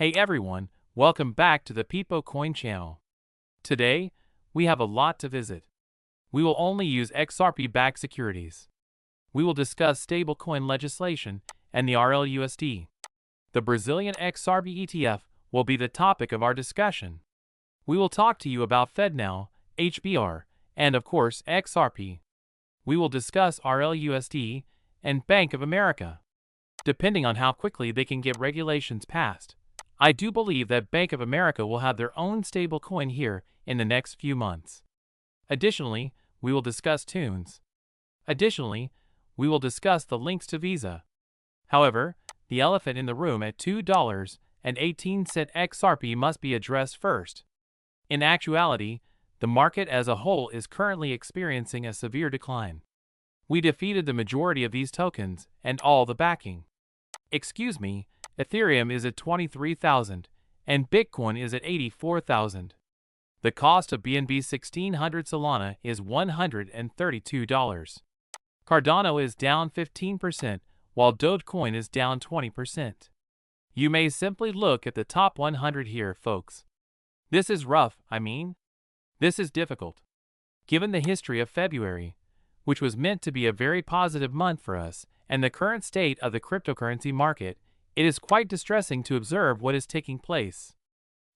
Hey everyone, welcome back to the Peepo Coin channel. Today, we have a lot to visit. We will only use XRP-backed securities. We will discuss stablecoin legislation and the RLUSD. The Brazilian XRP ETF will be the topic of our discussion. We will talk to you about FedNow, HBR, and of course XRP. We will discuss RLUSD and Bank of America. Depending on how quickly they can get regulations passed, I do believe that Bank of America will have their own stablecoin here in the next few months. Additionally, we will discuss tunes. Additionally, we will discuss the links to Visa. However, the elephant in the room at $2.18 XRP must be addressed first. In actuality, the market as a whole is currently experiencing a severe decline. We defeated the majority of these tokens and all the backing. Excuse me, Ethereum is at 23,000 and Bitcoin is at 84,000. The cost of BNB 1600 Solana is $132. Cardano is down 15%, while Dogecoin is down 20%. You may simply look at the top 100 here, folks. This is rough, This is difficult. Given the history of February, which was meant to be a very positive month for us, and the current state of the cryptocurrency market, it is quite distressing to observe what is taking place.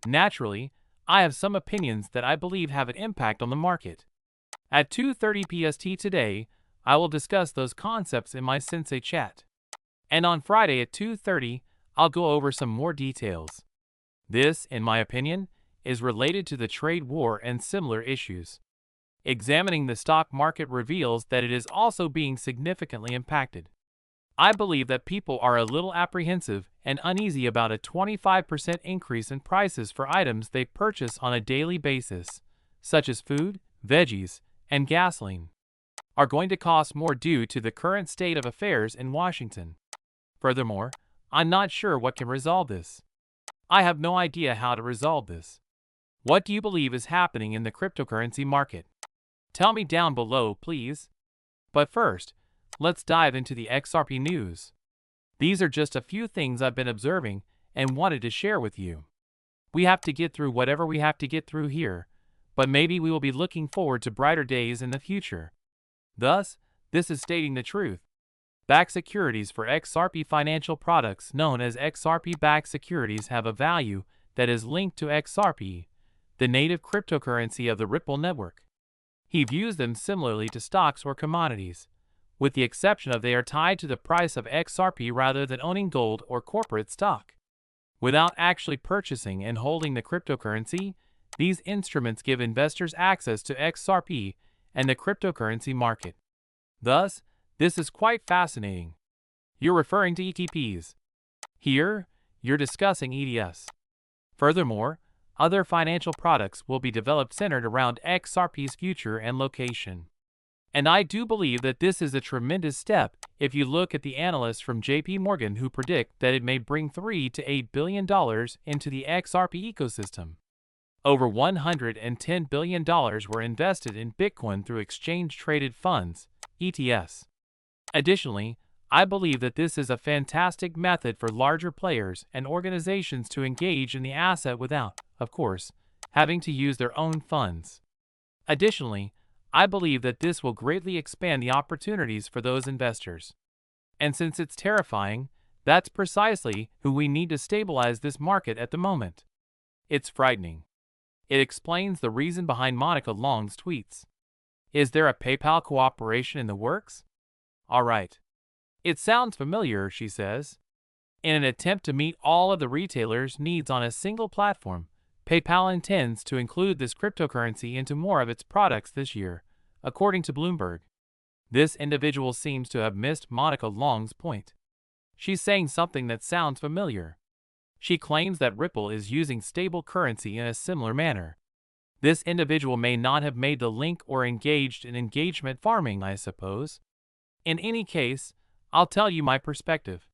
Naturally, I have some opinions that I believe have an impact on the market. At 2:30 PST today, I will discuss those concepts in my Sensei chat. And on Friday at 2:30, I'll go over some more details. This, in my opinion, is related to the trade war and similar issues. Examining the stock market reveals that it is also being significantly impacted. I believe that people are a little apprehensive and uneasy about a 25% increase in prices for items they purchase on a daily basis, such as food, veggies, and gasoline, are going to cost more due to the current state of affairs in Washington. Furthermore, I'm not sure what can resolve this. I have no idea how to resolve this. What do you believe is happening in the cryptocurrency market? Tell me down below, please. But first, let's dive into the XRP news. These are just a few things I've been observing and wanted to share with you. We have to get through whatever we have to get through here, but maybe we will be looking forward to brighter days in the future. Thus, this is stating the truth. Backed securities for XRP financial products known as XRP-backed securities have a value that is linked to XRP, the native cryptocurrency of the Ripple network. He views them similarly to stocks or commodities, with the exception of they are tied to the price of XRP rather than owning gold or corporate stock. Without actually purchasing and holding the cryptocurrency, these instruments give investors access to XRP and the cryptocurrency market. Thus, this is quite fascinating. You're referring to ETPs. Here, you're discussing ETFs. Furthermore, other financial products will be developed centered around XRP's future and location. And I do believe that this is a tremendous step if you look at the analysts from JP Morgan who predict that it may bring $3 to $8 billion into the XRP ecosystem. Over $110 billion were invested in Bitcoin through exchange-traded funds, ETFs. Additionally, I believe that this is a fantastic method for larger players and organizations to engage in the asset without, of course, having to use their own funds. Additionally, I believe that this will greatly expand the opportunities for those investors. And since it's terrifying, that's precisely who we need to stabilize this market at the moment. It's frightening. It explains the reason behind Monica Long's tweets. Is there a PayPal cooperation in the works? Alright. It sounds familiar, she says. In an attempt to meet all of the retailers' needs on a single platform, PayPal intends to include this cryptocurrency into more of its products this year, according to Bloomberg. This individual seems to have missed Monica Long's point. She's saying something that sounds familiar. She claims that Ripple is using stable currency in a similar manner. This individual may not have made the link or engaged in engagement farming, I suppose. In any case, I'll tell you my perspective.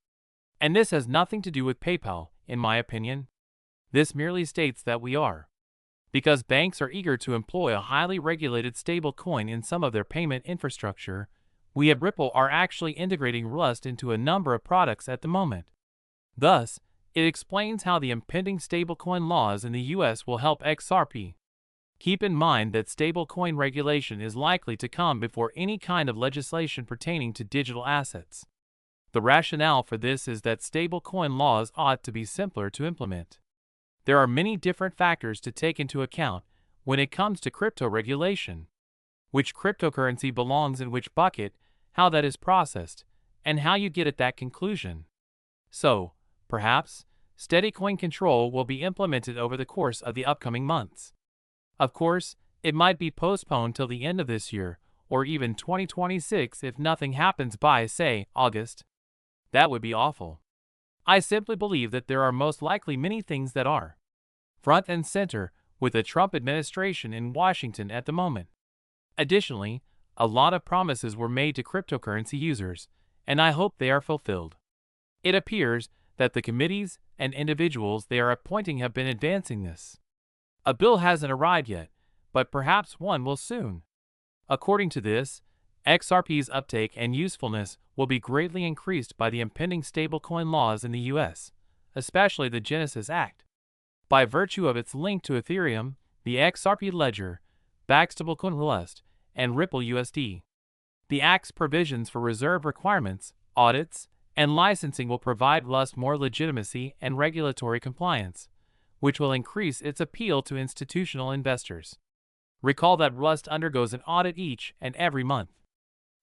And this has nothing to do with PayPal, in my opinion. This merely states that we are. Because banks are eager to employ a highly regulated stable coin in some of their payment infrastructure, we at Ripple are actually integrating Rust into a number of products at the moment. Thus, It explains how the impending stablecoin laws in the US will help XRP. Keep in mind that stablecoin regulation is likely to come before any kind of legislation pertaining to digital assets. The rationale for this is that stablecoin laws ought to be simpler to implement. There are many different factors to take into account when it comes to crypto regulation. Which cryptocurrency belongs in which bucket, how that is processed, and how you get at that conclusion. So, perhaps, steady coin control will be implemented over the course of the upcoming months. Of course, it might be postponed till the end of this year, or even 2026 if nothing happens by, say, August. That would be awful. I simply believe that there are most likely many things that are front and center with the Trump administration in Washington at the moment. Additionally, a lot of promises were made to cryptocurrency users, and I hope they are fulfilled. It appears that the committees and individuals they are appointing have been advancing this. A bill hasn't arrived yet, but perhaps one will soon. According to this, XRP's uptake and usefulness will be greatly increased by the impending stablecoin laws in the US, especially the Genesis Act. By virtue of its link to Ethereum, the XRP ledger, stablecoin Rust, and Ripple USD. The Act's provisions for reserve requirements, audits, and licensing will provide Rust more legitimacy and regulatory compliance, which will increase its appeal to institutional investors. Recall that Rust undergoes an audit each and every month.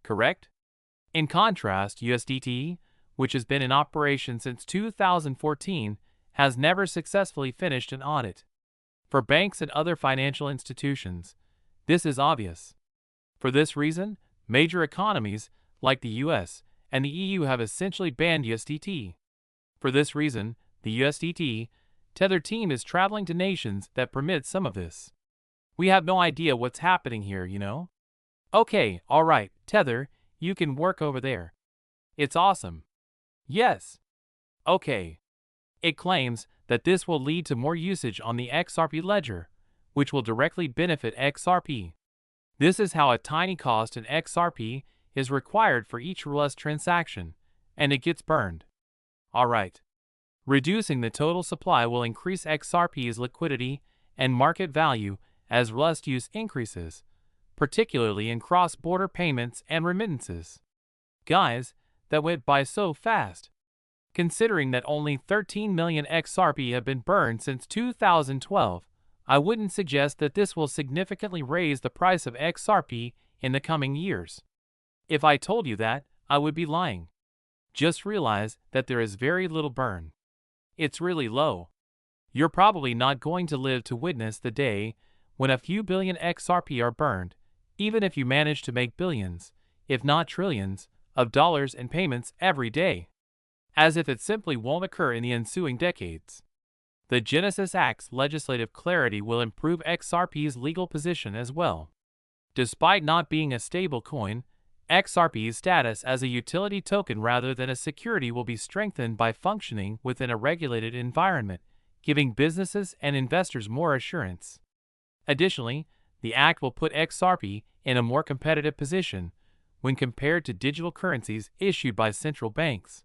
Correct? In contrast, USDT, which has been in operation since 2014, has never successfully finished an audit. For banks and other financial institutions, this is obvious. For this reason, major economies, like the US and the EU, have essentially banned USDT. For this reason, the USDT Tether team is traveling to nations that permit some of this. We have no idea what's happening here, you know? Okay, alright, Tether, you can work over there. It's awesome. Yes. Okay. It claims that this will lead to more usage on the XRP ledger, which will directly benefit XRP. This is how a tiny cost in XRP is required for each Rust transaction, and it gets burned. Alright. Reducing the total supply will increase XRP's liquidity and market value as Rust use increases, particularly in cross-border payments and remittances. Guys, that went by so fast. Considering that only 13 million XRP have been burned since 2012, I wouldn't suggest that this will significantly raise the price of XRP in the coming years. If I told you that, I would be lying. Just realize that there is very little burn. It's really low. You're probably not going to live to witness the day when a few billion XRP are burned, even if you manage to make billions, if not trillions, of dollars in payments every day. As if it simply won't occur in the ensuing decades. The Genesis Act's legislative clarity will improve XRP's legal position as well. Despite not being a stable coin, XRP's status as a utility token rather than a security will be strengthened by functioning within a regulated environment, giving businesses and investors more assurance. Additionally, the Act will put XRP in a more competitive position when compared to digital currencies issued by central banks.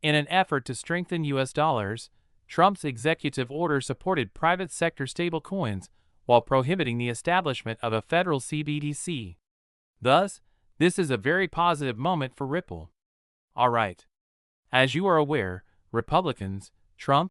In an effort to strengthen US dollars, Trump's executive order supported private sector stablecoins while prohibiting the establishment of a federal CBDC. Thus, this is a very positive moment for Ripple. Alright. As you are aware, Republicans, Trump,